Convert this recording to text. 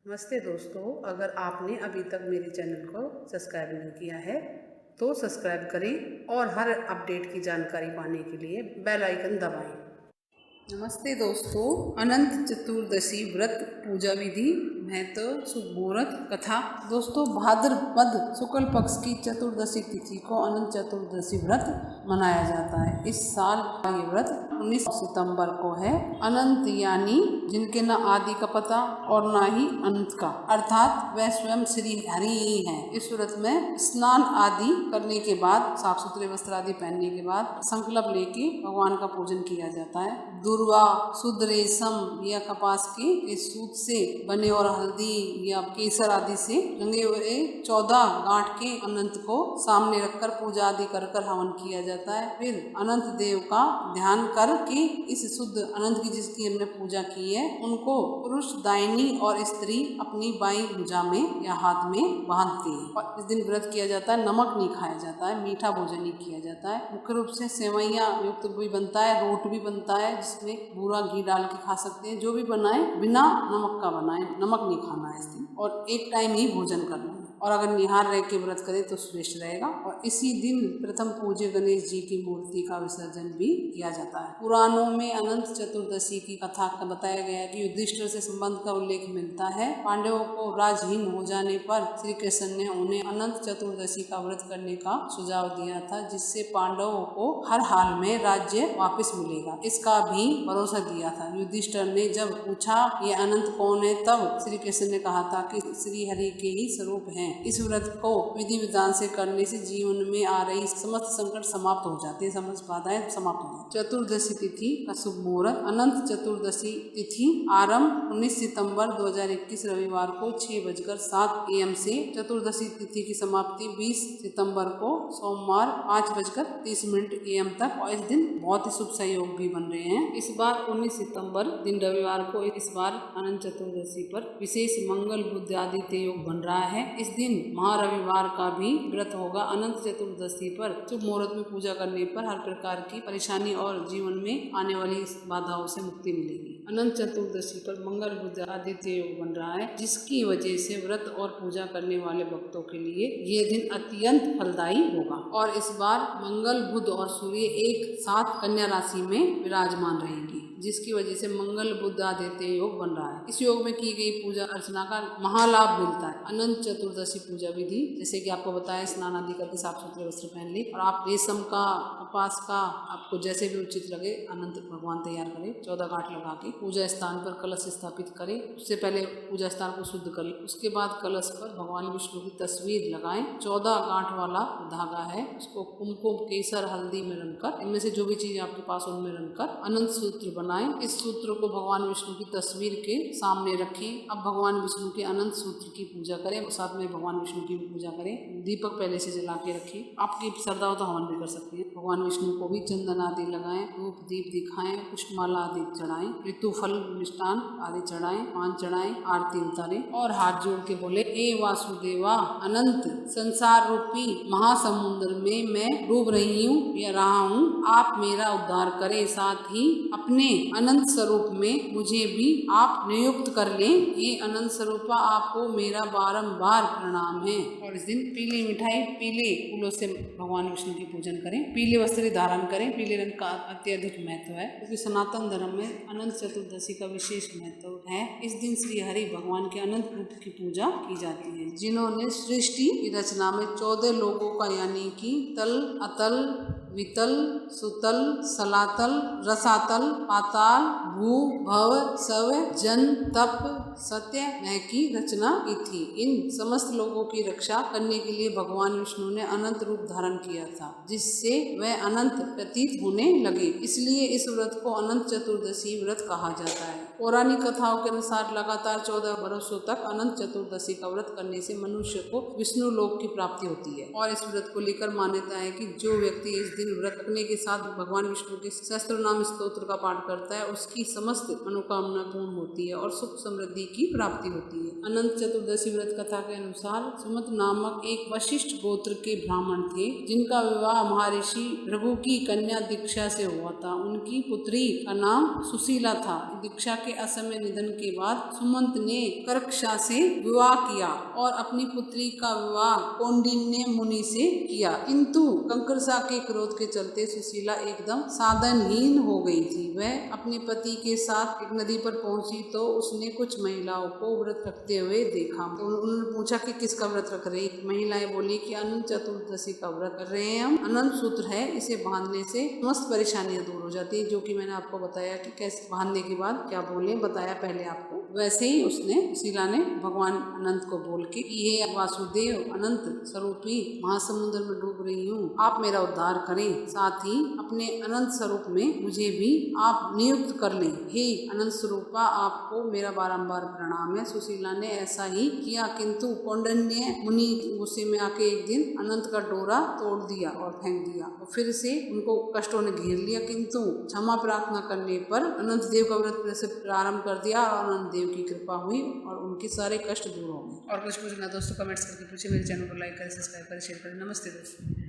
नमस्ते दोस्तों, अगर आपने अभी तक मेरे चैनल को सब्सक्राइब नहीं किया है तो सब्सक्राइब करें और हर अपडेट की जानकारी पाने के लिए बेल आइकन दबाएं। नमस्ते दोस्तों, अनंत चतुर्दशी व्रत पूजा विधि महत्व शुभ मुहूर्त कथा। दोस्तों, भाद्रपद शुक्ल पक्ष की चतुर्दशी तिथि को अनंत चतुर्दशी व्रत मनाया जाता है। इस साल ये व्रत 19 सितंबर को है। अनंत यानी जिनके न आदि का पता और न ही अंत का, अर्थात वह स्वयं श्री हरि ही है। इस व्रत में स्नान आदि करने के बाद, साफ सुथरे वस्त्र आदि पहनने के बाद संकल्प लेके भगवान का पूजन किया जाता है। दुर्वा, शुद्ध रेशम या कपास के सूत से बने और हल्दी या केसर आदि से रंगे हुए 14 गांठ के अनंत को सामने रखकर पूजा आदि कर हवन किया जाता है। फिर अनंत देव का ध्यान करके इस शुद्ध अनंत की जिसकी हमने पूजा की है उनको पुरुष दाहिनी और स्त्री अपनी बाईं भुजा में या हाथ में बांधते हैं। और इस दिन व्रत किया जाता है, नमक नहीं खाया जाता है, मीठा भोजन नहीं किया जाता है। मुख्य रूप से सेवैया युक्त भी बनता है, रोट भी बनता है जिसमें पूरा घी डाल के खा सकते हैं। जो भी बनाए बिना नमक का बनाए, नमक नहीं खाना है इस दिन, और एक टाइम ही भोजन करना है। और अगर निहार रह के व्रत करे तो श्रेष्ठ रहेगा। और इसी दिन प्रथम पूज्य गणेश जी की मूर्ति का विसर्जन भी किया जाता है। पुराणों में अनंत चतुर्दशी की कथा का बताया गया है कि युधिष्ठिर से संबंध का उल्लेख मिलता है। पांडवों को राजहीन हो जाने पर श्री कृष्ण ने उन्हें अनंत चतुर्दशी का व्रत करने का सुझाव दिया था, जिससे पांडवों को हर हाल में राज्य वापस मिलेगा, इसका भी भरोसा दिया था। युधिष्ठिर ने जब पूछा ये अनंत कौन है, तब श्री कृष्ण ने कहा था कि श्री हरि के ही स्वरूप हैं। इस व्रत को विधि विधान से करने से जीवन में आ रही समस्त संकट समाप्त हो जाते हैं, समस्त बाधाएं समाप्त हो जाती हैं। चतुर्दशी तिथि का शुभ मुहूर्त। अनंत चतुर्दशी तिथि आरंभ 19 सितंबर 2021 रविवार को 6:07 AM से, चतुर्दशी तिथि की समाप्ति 20 सितंबर को सोमवार 5:30 AM तक। और इस दिन बहुत ही शुभ संयोग भी बन रहे हैं। इस बार 19 सितंबर दिन रविवार को इस बार अनंत चतुर्दशी पर विशेष मंगल बुध आदित्य योग बन रहा है। इस दिन महारविवार का भी व्रत होगा। अनंत चतुर्दशी पर शुभ मुहूर्त में पूजा करने पर हर प्रकार की परेशानी और जीवन में आने वाली बाधाओं से मुक्ति मिलेगी। अनंत चतुर्दशी पर मंगल बुध आदित्य योग बन रहा है, जिसकी वजह से व्रत और पूजा करने वाले भक्तों के लिए ये दिन अत्यंत फलदायी होगा। और इस बार मंगल बुध और सूर्य एक साथ कन्या राशि में विराजमान रहेंगे, जिसकी वजह से मंगल बुध आदित्य योग बन रहा है। इस योग में की गई पूजा अर्चना का महालाभ मिलता है। अनंत चतुर्दशी पूजा विधि, जैसे कि आपको बताया, स्नान आदि करके साफ सुथरे वस्त्र पहन ले और आप रेशम का, कपास का, आपको जैसे भी उचित लगे अनंत भगवान तैयार करें। 14 गांठ लगा के पूजा स्थान पर कलश स्थापित करें। उससे पहले पूजा स्थान को शुद्ध कर ले। उसके बाद कलश पर भगवान विष्णु की तस्वीर लगाएं। 14 गांठ वाला धागा है, उसको कुमकुम, केसर, हल्दी में रंगकर, इनमें से जो भी चीज आपके पास उनमें रंगकर अनंत सूत्र बनाएं। इस सूत्र को भगवान विष्णु की तस्वीर के सामने रखें। अब भगवान विष्णु के अनंत सूत्र की पूजा करें, साथ में भगवान विष्णु की पूजा करें। दीपक पहले से जला के रखें। आपकी श्रद्धा हो तो हवन भी कर सकती है। भगवान विष्णु को भी चंदन आदि लगाएं, धूप दीप दिखाएं, पुष्पमाला आदि चढ़ाएं, ऋतु फल मिष्टान आदि चढ़ाएं, पान चढ़ाएं, आरती उतारें और हाथ जोड़ के बोले, हे वासुदेवा, अनंत संसार रूपी महासमुद्र में मैं डूब रही हूँ या रहा हूँ, आप मेरा उद्धार करें। साथ ही अपने अनंत स्वरूप में मुझे भी आप नियुक्त कर लें। ये अनंत स्वरूपा, आपको मेरा बारंबार प्रणाम है। और इस दिन पीली मिठाई, पीले फूलों से भगवान विष्णु की पूजन करें। पीले वस्त्र धारण करें। पीले रंग का अत्यधिक महत्व है, क्योंकि सनातन धर्म में अनंत चतुर्दशी का विशेष महत्व है। इस दिन श्री हरि भगवान के अनंत रूप की पूजा की जाती है, जिन्होंने सृष्टि की रचना में 14 लोगों का, यानी कि तल, अतल, वितल, सुतल, सलातल, रसातल, पाताल, भू, भव, स्व, जन, तप, सत्य, नय की रचना की थी। इन समस्त लोगों की रक्षा करने के लिए भगवान विष्णु ने अनंत रूप धारण किया था, जिससे वह अनंत प्रतीत होने लगे। इसलिए इस व्रत को अनंत चतुर्दशी व्रत कहा जाता है। पौराणिक कथाओं के अनुसार लगातार 14 वर्षों तक अनंत चतुर्दशी का व्रत करने से मनुष्य को विष्णु लोक की प्राप्ति होती है। और इस व्रत को लेकर मान्यता है कि जो व्यक्ति इस दिन व्रत रखने के साथ भगवान विष्णु के सहस्त्र नाम स्तोत्र का पाठ करता है, उसकी समस्त मनोकामना पूर्ण होती है और सुख समृद्धि की प्राप्ति होती है। अनंत चतुर्दशी व्रत कथा के अनुसार सुमत नामक एक वशिष्ठ गोत्र के ब्राह्मण थे, जिनका विवाह महर्षि भृगु की कन्या दीक्षा से हुआ था। उनकी पुत्री का नाम सुशीला था। दीक्षा के असमय निधन के बाद सुमंत ने कर्कशा से विवाह किया और अपनी पुत्री का विवाह कौंडिन्य मुनि से किया, किंतु कंकरसा के क्रोध के चलते सुशीला एकदम साधनहीन हो गई थी। वह अपने पति के साथ एक नदी पर पहुंची तो उसने कुछ महिलाओं को व्रत रखते हुए देखा। तो उन्होंने पूछा कि किसका व्रत रख रही? महिलाएं बोली कि अनंत चतुर्दशी का व्रत कर रहे हैं हम। अनंत सूत्र है, इसे बांधने से समस्त परेशानियां दूर हो जाती है, जो कि मैंने आपको बताया कि कैसे बांधने के बाद क्या बोले, बताया पहले आपको। वैसे ही उसने सुशीला ने भगवान अनंत को बोल के ये वासुदेव अनंत स्वरूपी महासमुद्र में डूब रही हूँ, आप मेरा उद्धार करें, साथ ही अपने अनंत स्वरूप में मुझे भी आप नियुक्त कर लें। हे अनंत स्वरूपा, आपको मेरा बारंबार प्रणाम है। सुशीला ने ऐसा ही किया, किंतु कौंडिन्य मुनि गुस्से में आके एक दिन अनंत का डोरा तोड़ दिया और फेंक दिया और फिर से उनको कष्टों ने घेर लिया, किंतु क्षमा प्रार्थना करने पर अनंत देव का व्रत फिर से प्रारंभ कर दिया और अनंत देव की कृपा हुई और उनके सारे कष्ट दूर हो गए। और कुछ पूछना दोस्तों कमेंट्स करके पूछे। मेरे चैनल को लाइक करें, सब्सक्राइब करें, शेयर करें। नमस्ते दोस्तों।